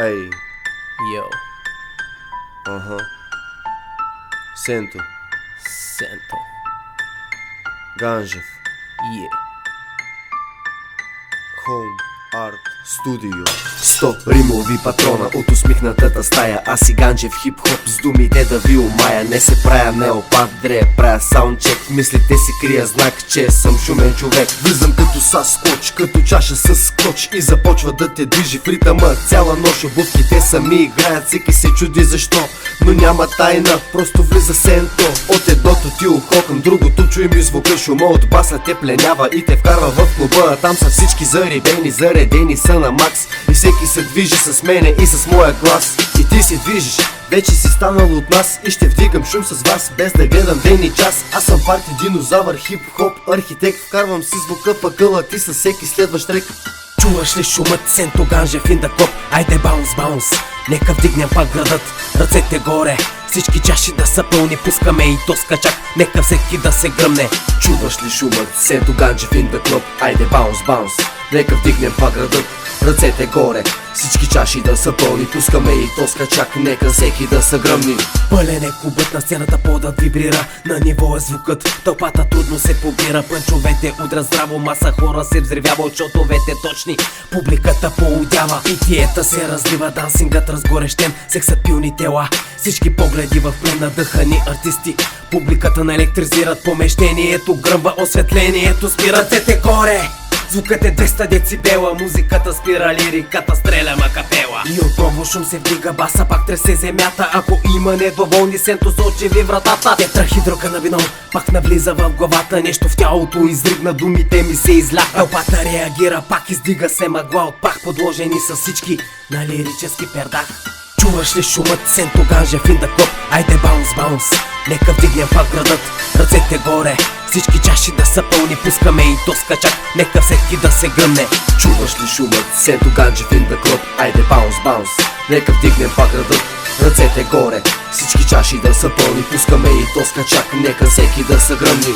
Ей, Йо, ага. Сенто, Сенто, Ганжев, е. Хоум Арт Студио. 100 римови патрона от усмихнатата стая. Аз си Ганжев хип-хоп с думите да ви умая. Не се правя неопат, дре, правя саундчек. Мислите си крия знак, че съм шумен човек. Влизам като Саскоч, като чаша с скоч и започва да те движи в ритъма. Цяла нощ обувките сами играят, всеки се чуди защо, но няма тайна, просто влиза Сенто. От едното ти ухо към другото чуй ми звука, шума от баса те пленява и те вкарва в клуба. А там са всички зарибени, заредени са на макс и всеки се движи с мене и с моя глас. И ти се движиш, вече си станал от нас и ще вдигам шум с вас, без да гледам ден и час. Аз съм парти динозавър, хип-хоп архитект. Вкарвам си звука пъкъла ти със всеки следващ трек. Чуваш ли шумът? Сенто Ганжев in the club. Айде баунс, баунс, нека вдигнем пак градът. Ръцете горе, всички чаши да са пълни. Пускаме и то скачак, нека всеки да се гръмне. Чуваш ли шумът? Сенто Ганжев in the club. Айде баунс, баунс, нека вдигнем пак градът. Ръцете горе, всички чаши да са пълни. Пускаме и то скачак, нека всеки да са гръмни. Пълен е клубът, на сцената подът вибрира. На ниво е звукът, тълпата трудно се побира. Пънчовете удря здраво, маса хора се взривява от шотовете точни. Публиката поудява, питиета се разлива. Дансингът разгорещен, сексът пилни тела. Всички погледи в плен, надъхани артисти. Публиката наелектризират помещението, гръмва осветлението, спира. Ръцете горе, звукът е 200 децибела, музиката спира, лириката стреля макапела. И отново шум се вдига, баса пак тресе земята. Ако има недоволни, Сенто сочи ви вратата. Тетрахидроканабинол пак навлиза в главата. Нещо в тялото изригна, думите ми се изляха. Тълпата реагира, пак издига се мъгла от пах. Подложени са всички на лирически пердак. Чуваш ли шумът? Сенто Ганжев in the club. Айде баунс, баунс, нека вдигнем пак градът. Ръцете горе, всички чаши да са пълни. Пускаме и то скачак, нека всеки да се гръмне. Чуваш ли шумът? Сенто Ганжев in the club. Айде баунс, баунс, нека вдигнем пак градът. Ръцете горе, всички чаши да са пълни. Пускаме и то скачак, нека всеки да са гръмни.